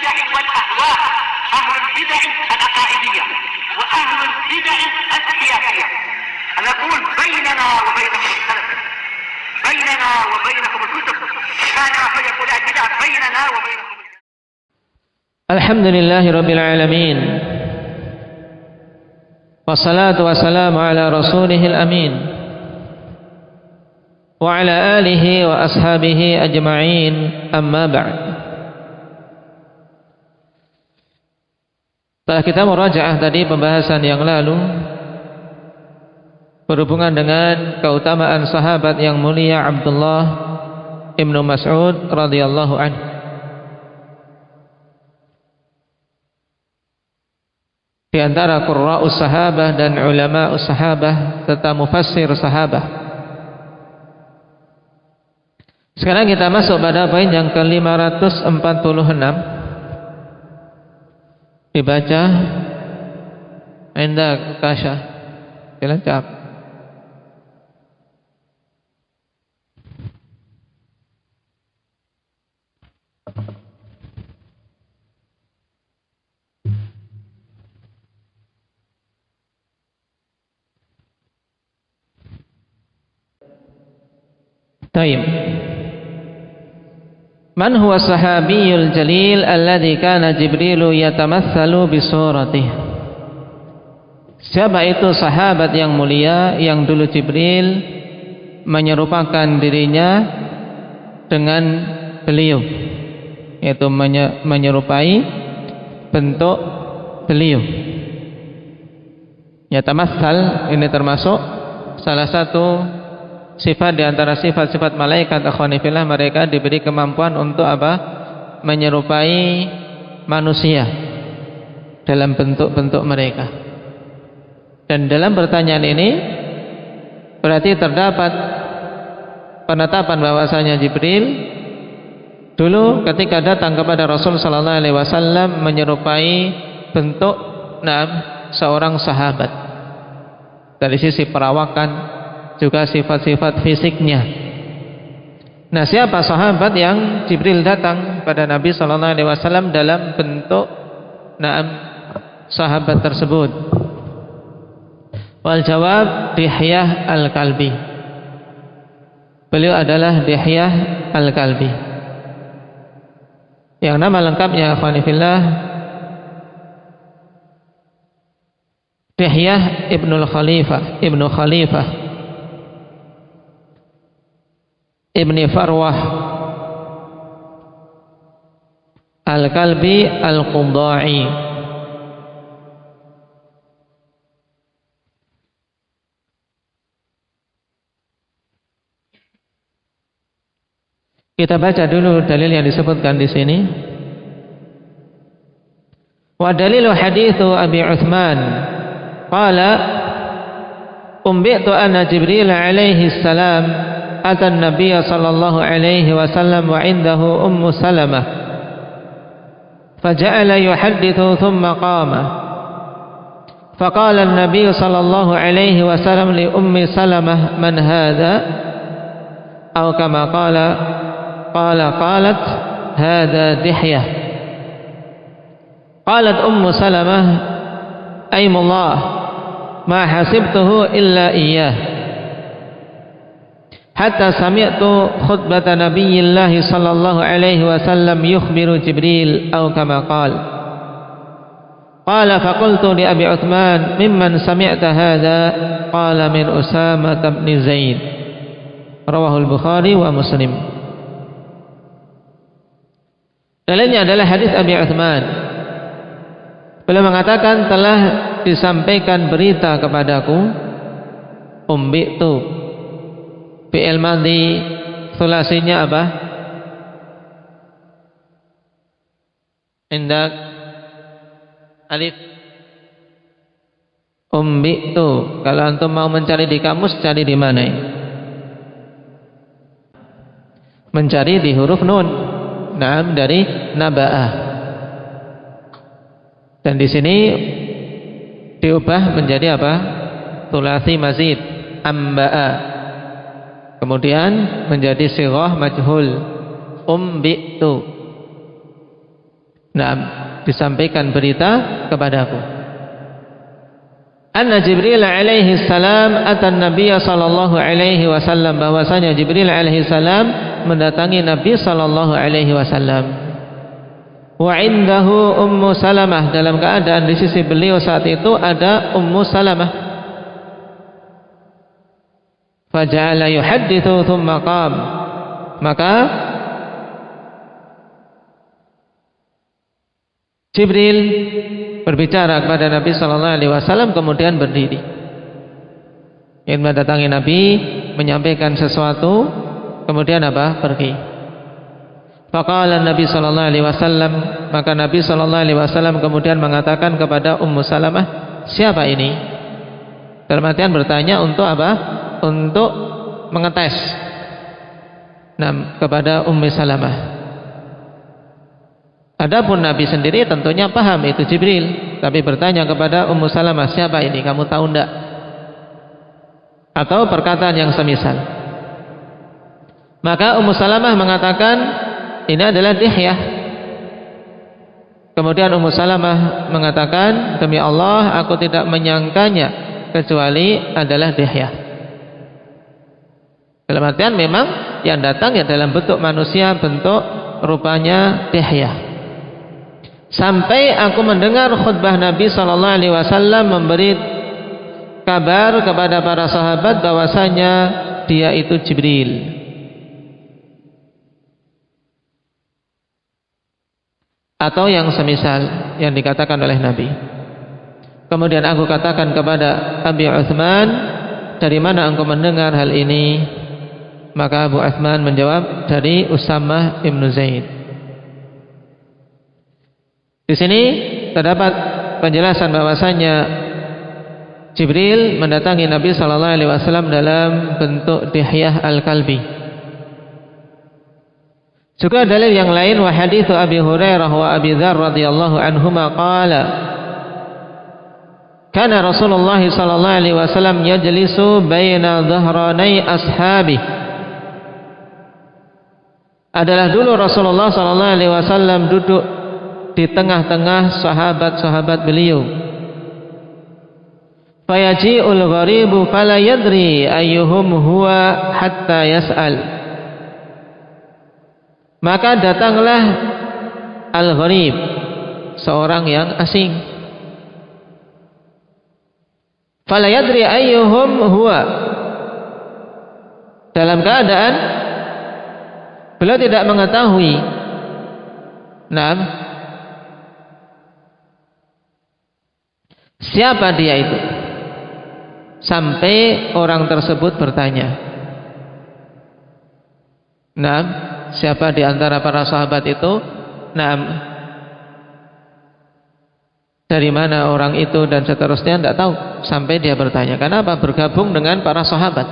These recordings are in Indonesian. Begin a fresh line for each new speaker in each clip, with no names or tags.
البدع والأهواء، أهل البدع العقائدية وأهل البدع السياسية. نقول بيننا وبينكم السلف، بيننا وبينكم الكتب، كان فيقول البدع بيننا وبينكم.
الحمد لله رب العالمين، والصلاة والسلام على رسوله الأمين وعلى آله وأصحابه أجمعين، أما بعد. Setelah kita murajaah tadi pembahasan yang lalu berhubungan dengan keutamaan sahabat yang mulia Abdullah ibnu Mas'ud radhiyallahu anhu. Di antara qurra'us sahabah dan ulama'us sahabah serta mufassir sahabah. Sekarang kita masuk pada poin yang ke-546. Dibaca Indah Kasha. Silakan. Taib. Man huwa sahabiyul jalil alladhi kana Jibrilu yatamatsalu bi suratihi. Siapa itu sahabat yang mulia yang dulu Jibril menyerupakan dirinya dengan beliau, yaitu menyerupai bentuk beliau. Yatamatsal ini termasuk salah satu sifat di antara sifat-sifat malaikat. Akhwani fillah, mereka diberi kemampuan untuk apa? Menyerupai manusia dalam bentuk-bentuk mereka. Dan dalam pertanyaan ini berarti terdapat penetapan bahwasanya Jibril dulu ketika datang kepada Rasul sallallahu alaihi wasallam menyerupai bentuk seorang sahabat dari sisi perawakan, juga sifat-sifat fisiknya. Nah, siapa sahabat yang Jibril datang pada Nabi sallallahu alaihi wasallam dalam bentuk sahabat tersebut? Wal jawab Dihyah Al-Kalbi. Beliau adalah Dihyah Al-Kalbi. Yang nama lengkapnya akhwani fillah Dihyah Ibnu Khalifah Ibni Farwah Al-Kalbi Al-Qudai. Kita baca dulu dalil yang disebutkan di sini. Wa dalilu hadithu Abi Uthman qala umbitu anna Jibril alaihi salam ata an-nabiy sallallahu alaihi wasallam wa indahu ummu Salamah faja'ala yuhaddithu thumma qama faqala an-nabiy sallallahu alaihi wasallam li ummi Salamah man hadha aw kama qalat hadha Dihyah. Qalat ummu Salamah aymullah ma hasibtuhu illa iyyah hatta sami'tu khutbata nabiyillah sallallahu alaihi wasallam yukhbiru Jibril aw kama qala faqultu li Abi Uthman mimman sami'ta hadha qala min Usamah bin Zaid. Rawahul Bukhari wa Muslim. Dalilnya adalah hadis Abi Uthman. Beliau mengatakan telah disampaikan berita kepadaku umbitu fi'il madhi sulasinya apa? Indak alif umbitu. Kalau antum mau mencari di kamus, cari di mana ini? Mencari di huruf nun. Naam, dari naba'ah. Dan di sini diubah menjadi apa? Thulathi mazid, amba'a. Kemudian menjadi sighah majhul, umbitu. disampaikan berita kepadaku. Anna Jibril alaihi salam atan Nabiy sallallahu alaihi wasallam, bahwasanya Jibril alaihi salam mendatangi Nabi sallallahu alaihi wasallam. Wa indahu Ummu Salamah, dalam keadaan di sisi beliau saat itu ada Ummu Salamah. Faja'ala yuhaddithu thumma qam, maka Jibril berbicara kepada Nabi sallallahu alaihi wasallam kemudian berdiri. Ingin mendatangi Nabi, menyampaikan sesuatu, kemudian pergi. Faqala Nabi sallallahu alaihi wasallam, maka Nabi sallallahu alaihi wasallam kemudian mengatakan kepada Ummu Salamah, siapa ini? Dalam artian bertanya untuk Untuk mengetes kepada Ummu Salamah. Adapun Nabi sendiri tentunya paham itu Jibril, tapi bertanya kepada Ummu Salamah, siapa ini, kamu tahu enggak? Atau perkataan yang semisal. Maka Ummu Salamah mengatakan, ini adalah Dihyah. Kemudian Ummu Salamah mengatakan, demi Allah aku tidak menyangkanya kecuali adalah Dihyah. Dalam artian memang yang datang ya dalam bentuk manusia, bentuk rupanya Dihyah. Sampai aku mendengar khutbah Nabi sallallahu alaihi wasallam memberi kabar kepada para sahabat bahwasanya dia itu Jibril. Atau yang semisal yang dikatakan oleh Nabi. Kemudian aku katakan kepada Abi Uthman, dari mana engkau mendengar hal ini? Maka Abu Uthman menjawab, dari Usamah ibn Zaid. Di sini terdapat penjelasan bahwasanya Jibril mendatangi Nabi sallallahu alaihi wasallam dalam bentuk Dihyah al-Kalbi. Juga dalil yang lain, wa hadits Abi Hurairah wa Abi Dzar radhiyallahu anhuma qala kana Rasulullah sallallahu alaihi wasallam yajlisu baina dhahranai ashabihi. Adalah dulu Rasulullah sallallahu alaihi wasallam duduk di tengah-tengah sahabat-sahabat beliau. Fayaji'ul gharibu fala yadri ayyuhum huwa hatta yas'al. Maka datanglah al-gharib, seorang yang asing. Fala yadri ayyuhum huwa, dalam keadaan beliau tidak mengetahui siapa dia itu, sampai orang tersebut bertanya, siapa di antara para sahabat itu? Dari mana orang itu dan seterusnya, tidak tahu, sampai dia bertanya. Kenapa? Bergabung dengan para sahabat.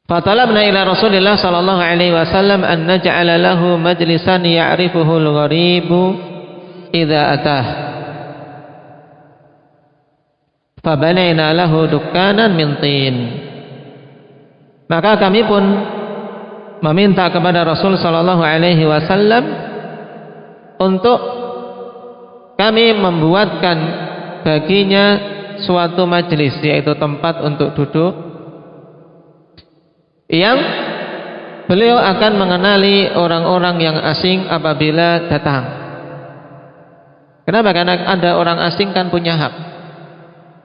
Fatalabna ila Rasulillah sallallahu alaihi wasallam an naj'ala lahu majlisan ya'rifuhu al-gharibu idza atah. Fabanayna lahu dukkanan min tin. Maka kami pun meminta kepada Rasul sallallahu alaihi wasallam untuk kami membuatkan baginya suatu majelis, yaitu tempat untuk duduk yang beliau akan mengenali orang-orang yang asing apabila datang. Kenapa? Karena ada orang asing kan punya hak.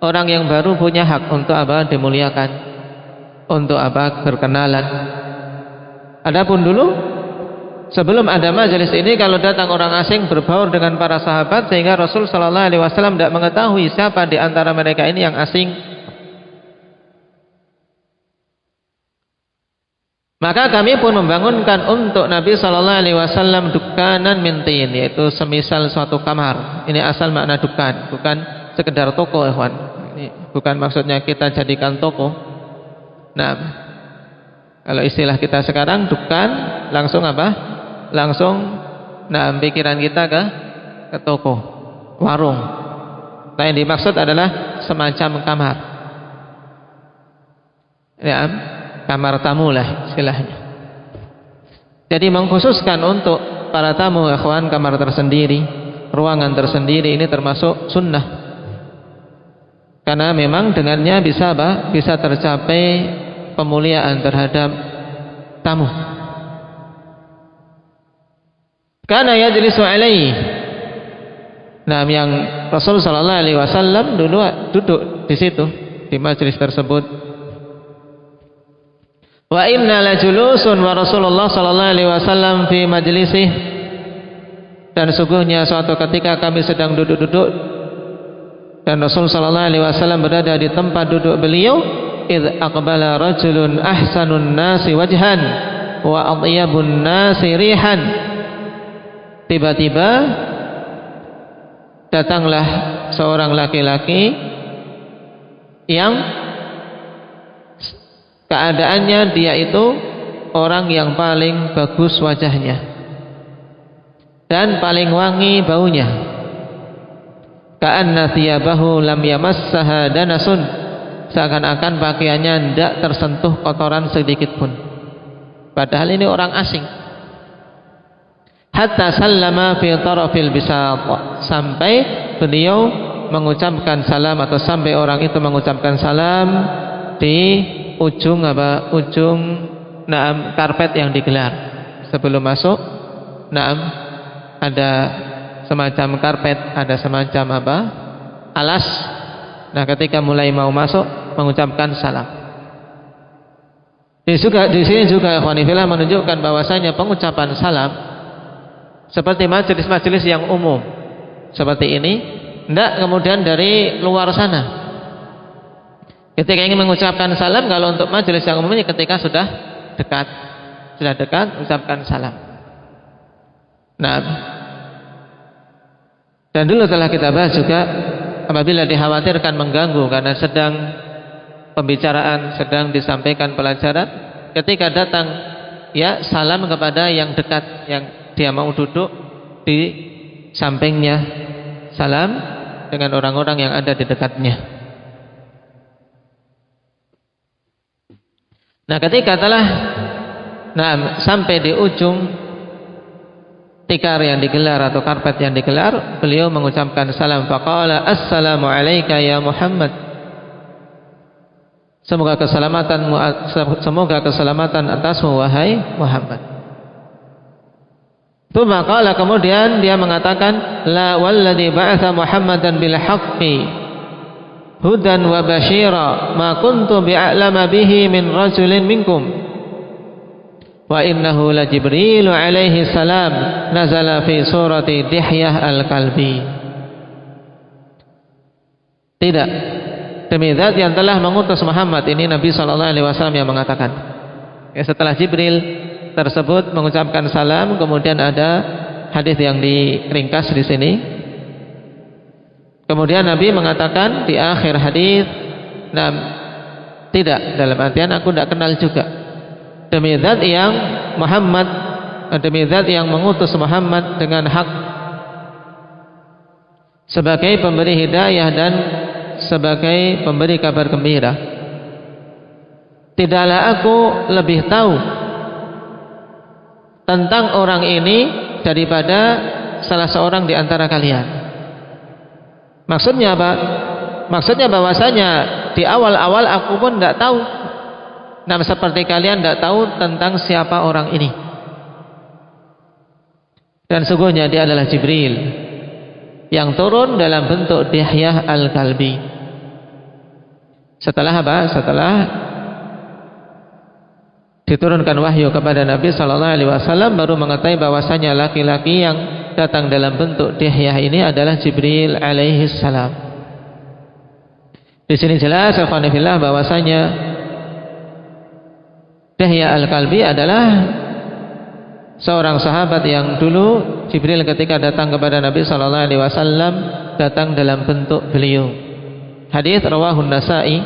Orang yang baru punya hak untuk dimuliakan, untuk berkenalan. Adapun dulu sebelum ada majelis ini, kalau datang orang asing berbaur dengan para sahabat, sehingga Rasul sallallahu alaihi wasallam tidak mengetahui siapa di antara mereka ini yang asing. Maka kami pun membangunkan untuk Nabi sallallahu alaihi wasallam dukkanan min tin, yaitu semisal suatu kamar. Ini asal makna dukkan, bukan sekedar toko, ikhwan. Ini bukan maksudnya kita jadikan toko. Kalau istilah kita sekarang dukkan langsung langsung pikiran kita ke toko, warung. Nah, yang dimaksud adalah semacam kamar. Kamar tamu lah istilahnya. Jadi mengkhususkan untuk para tamu ikhwan kamar tersendiri, ruangan tersendiri, ini termasuk sunnah. Karena memang dengannya bisa apa? Bisa tercapai pemuliaan terhadap tamu. Kana yajlisu alaihi. Nah, yang Rasul sallallahu alaihi wasallam dulu duduk di situ, di majelis tersebut. Wa inna la julusun wa Rasulullah sallallahu alaihi wasallam fi majlisih. Dan sungguhnya suatu ketika kami sedang duduk-duduk dan Rasul sallallahu alaihi wasallam berada di tempat duduk beliau, id aqbala rajulun ahsanun nasi wajhan wa atyabun nasi rihan. Tiba-tiba datanglah seorang laki-laki yang keadaannya dia itu orang yang paling bagus wajahnya dan paling wangi baunya. Ka'anna thiyabahu lam yamassaha danasun, seakan-akan pakaiannya tidak tersentuh kotoran sedikit pun. Padahal ini orang asing. Hatta sallama fi tarafil bisat, sampai beliau mengucapkan salam atau sampai orang itu mengucapkan salam di ujung ujung karpet yang digelar. Sebelum masuk ada semacam karpet, ada semacam alas. Nah, ketika mulai mau masuk mengucapkan salam. Di sini juga ikhwan fillah menunjukkan bahwasanya pengucapan salam seperti majelis-majelis yang umum seperti ini, tidak kemudian dari luar sana. Ketika ingin mengucapkan salam, kalau untuk majelis yang umum ini ketika sudah dekat ucapkan salam. Nah, dan dulu telah kita bahas juga apabila dikhawatirkan mengganggu karena sedang pembicaraan, sedang disampaikan pelajaran, ketika datang ya salam kepada yang dekat, yang dia mau duduk di sampingnya, salam dengan orang-orang yang ada di dekatnya. Nah, ketika telah sampai di ujung tikar yang digelar atau karpet yang digelar, beliau mengucapkan salam. Faqala assalamu alayka ya Muhammad. Semoga keselamatan atasmu wahai Muhammad. Tsumma qala, kemudian dia mengatakan, la walladzi ba'atsa Muhammadan bil haqqi hudan wa basyira ma kuntu bi'alama bihi min rajulin minkum wa innahu la Jibril alaihi salam nazala fi surati Dihyah al-Kalbi. Tidak, demi zat yang telah mengutus Muhammad, ini Nabi sallallahu alaihi wasallam yang mengatakan. Setelah Jibril tersebut mengucapkan salam, kemudian ada hadis yang diringkas di sini. Kemudian Nabi mengatakan di akhir hadis, tidak, dalam artian aku tidak kenal juga. Demi zat yang mengutus Muhammad dengan hak sebagai pemberi hidayah dan sebagai pemberi kabar gembira, tidaklah aku lebih tahu tentang orang ini daripada salah seorang di antara kalian. Maksudnya apa? Maksudnya bahwasanya di awal-awal aku pun tidak tahu. Nah, seperti kalian tidak tahu tentang siapa orang ini. Dan sungguhnya dia adalah Jibril yang turun dalam bentuk Dihyah al-Kalbi. Setelah apa? Setelah diturunkan wahyu kepada Nabi sallallahu alaihi wasallam, baru mengetahui bahwasanya laki-laki yang datang dalam bentuk Dihyah ini adalah Jibril alaihi salam. Di sini jelas alhamdulillah bahwasanya Dihyah al-Kalbi adalah seorang sahabat yang dulu Jibril ketika datang kepada Nabi sallallahu alaihi wasallam datang dalam bentuk beliau. Hadis rawahu An-Nasa'i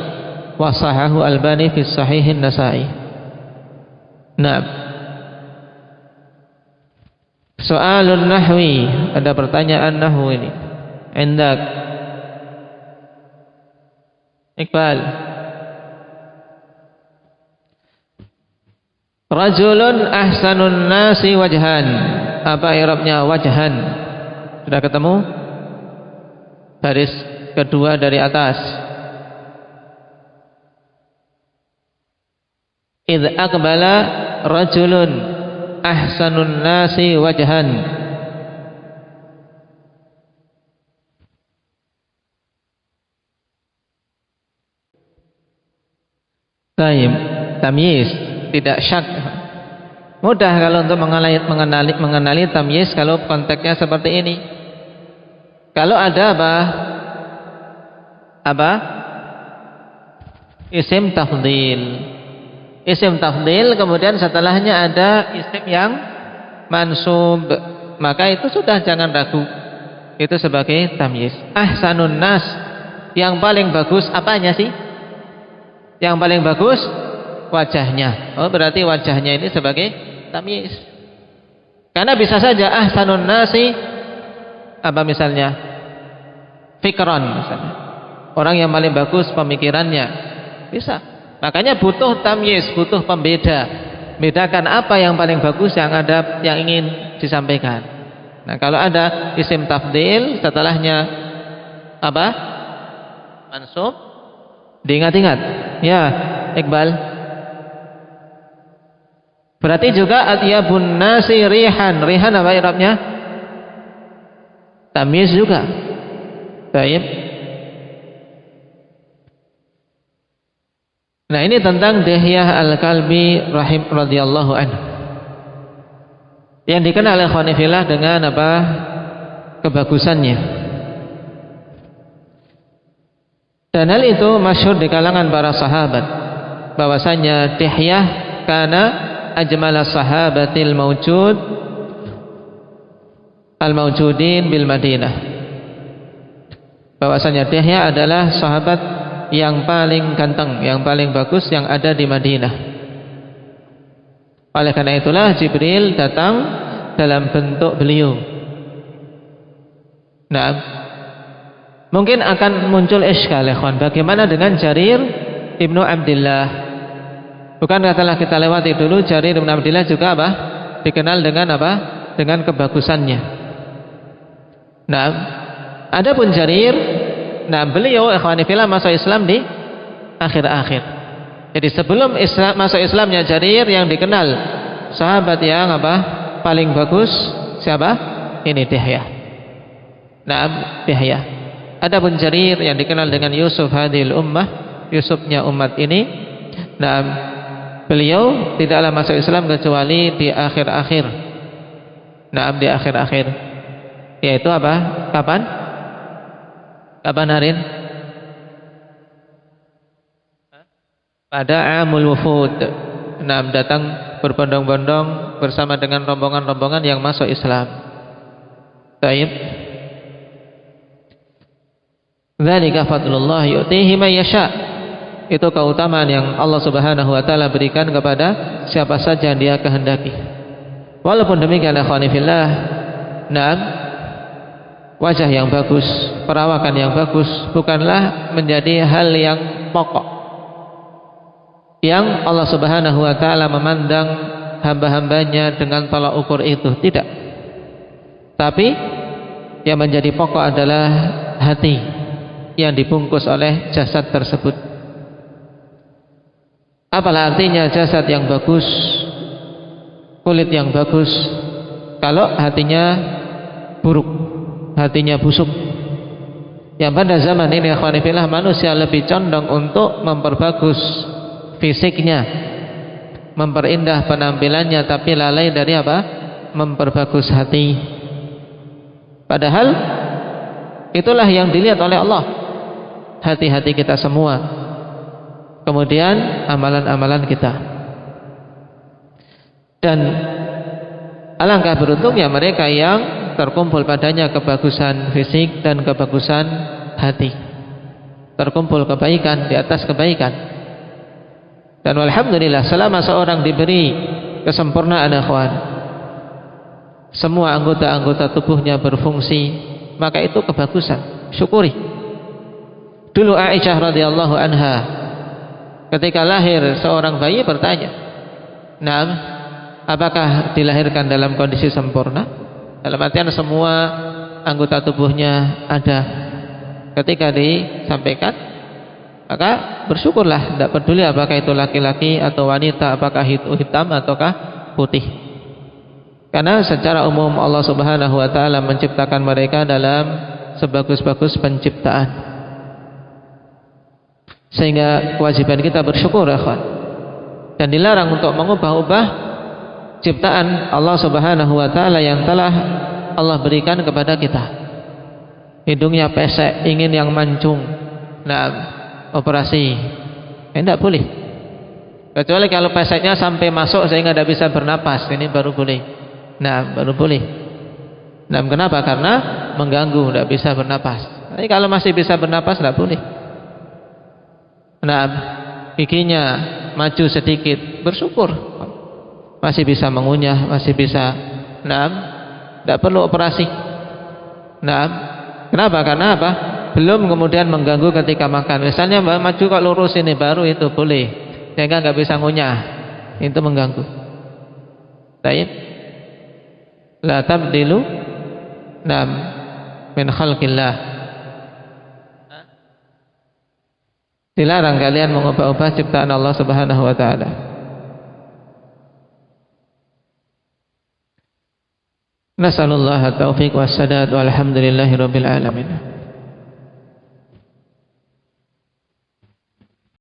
wa sahahu Albani fi Sahihin Nasa'i. Nah, soalun nahwi, ada pertanyaan nahwu ini. Indak Iqbal. Rajulun ahsanun nasi wajhan. apa i'rabnya wajhan? Sudah ketemu? Baris kedua dari atas. Idz aqbala rajulun ahsanun nasi wajhan. Taib, tamyiz, tidak syak. Mudah kalau untuk mengenali tamyiz kalau konteksnya seperti ini. Kalau ada apa? Isim tafdhil. Isim tafdhil kemudian setelahnya ada isim yang mansub, maka itu sudah jangan ragu. Itu sebagai tamyiz. Ahsanun nas, yang paling bagus apanya sih? Yang paling bagus wajahnya. Oh, berarti wajahnya ini sebagai tamyiz. Karena bisa saja ahsanun nasi apa misalnya? Fikran misalnya. Orang yang paling bagus pemikirannya. Bisa. Makanya butuh tamyiz, butuh pembeda. Bedakan apa yang paling bagus yang ada yang ingin disampaikan. Nah, kalau ada isim tafdhil setelahnya apa? Mansub. Diingat-ingat. Ya, Iqbal. Berarti juga atyabun nasi rihan. Rihan apa i'rabnya? Tamyiz juga. Baik. Nah, ini tentang Dihyah Al-Kalbi radhiyallahu anhu. Yang dikenal oleh Khanifillah dengan apa? Kebagusannya. Dan hal itu masyhur di kalangan para sahabat bahwasanya Dihyah kana ajmala sahabatil al-mawjudin bil Madinah. Bahwasanya Dihyah adalah sahabat yang paling ganteng, yang paling bagus yang ada di Madinah. Oleh karena itulah Jibril datang dalam bentuk beliau. Nah, mungkin akan muncul iskal, ikhwan. Bagaimana dengan Jarir Ibnu Abdillah? Bukankah telah kita lewati dulu Jarir Ibnu Abdillah juga apa? Dikenal dengan apa? Dengan kebagusannya. Nah, adapun Jarir, nah beliau ikhwani fillah masuk Islam di akhir-akhir. Jadi sebelum masuk Islamnya Jarir yang dikenal sahabat yang apa? Paling bagus siapa? Ini Dihyah. Nah, Dihyah. Adapun Jarir yang dikenal dengan Yusuf hadhil ummah, Yusufnya umat ini. Nah, beliau tidaklah masuk Islam kecuali di akhir-akhir. Nah, di akhir-akhir. Yaitu apa? Kapan? Kapan Harin? Pada Amul Wufud. Nah, datang berbondong-bondong bersama dengan rombongan-rombongan yang masuk Islam. Baik. Dzalika fadlullah yu'tihi man yasha. Itu keutamaan yang Allah Subhanahu wa taala berikan kepada siapa saja yang Dia kehendaki. Walaupun demikian ikhwani fillah, nah, wajah yang bagus, perawakan yang bagus bukanlah menjadi hal yang pokok yang Allah Subhanahu wa taala memandang hamba-hambanya dengan tolak ukur itu, tidak. Tapi yang menjadi pokok adalah hati yang dibungkus oleh jasad tersebut. Apalah artinya jasad yang bagus, kulit yang bagus, kalau hatinya buruk, hatinya busuk. Yang pada zaman ini ikhwani fillah manusia lebih condong untuk memperbagus fisiknya, memperindah penampilannya, tapi lalai dari apa? Memperbagus hati. Padahal itulah yang dilihat oleh Allah, hati-hati kita semua, kemudian amalan-amalan kita. Dan alangkah beruntungnya mereka yang terkumpul padanya kebagusan fisik dan kebagusan hati, terkumpul kebaikan di atas kebaikan. Dan alhamdulillah selama seorang diberi kesempurnaan ikhwan, semua anggota-anggota tubuhnya berfungsi, maka itu kebagusan, syukuri. Dulu Aisyah radhiyallahu anha ketika lahir seorang bayi bertanya, "Naam, apakah dilahirkan dalam kondisi sempurna? Dalam artian semua anggota tubuhnya ada ketika disampaikan, maka bersyukurlah, tidak peduli apakah itu laki-laki atau wanita, apakah itu hitam ataukah putih. Karena secara umum Allah Subhanahu wa taala menciptakan mereka dalam sebagus-bagus penciptaan. Sehingga kewajiban kita bersyukur, ikhwan. Dan dilarang untuk mengubah-ubah ciptaan Allah Subhanahu wa taala yang telah Allah berikan kepada kita. Hidungnya pesek, ingin yang mancung. Nah, operasi. Tidak boleh. Kecuali kalau peseknya sampai masuk sehingga tidak bisa bernapas, ini baru boleh. Nah, baru boleh. Nah, kenapa? Karena mengganggu, tidak bisa bernapas. Tapi kalau masih bisa bernapas, tidak boleh. Nah, giginya maju sedikit, bersyukur. Masih bisa mengunyah, masih bisa. Nah, tidak perlu operasi. Nah, kenapa? Karena apa? Belum kemudian mengganggu ketika makan. Misalnya maju kok lurus ini, baru itu boleh. Sehingga nggak bisa ngunyah, itu mengganggu. Baik. La tabdilu nam min khalqillah. Dilarang kalian mengubah-ubah ciptaan Allah Subhanahu wa taala. Nasallallahu at-taufiq was-sadad walhamdulillahirabbil alamin.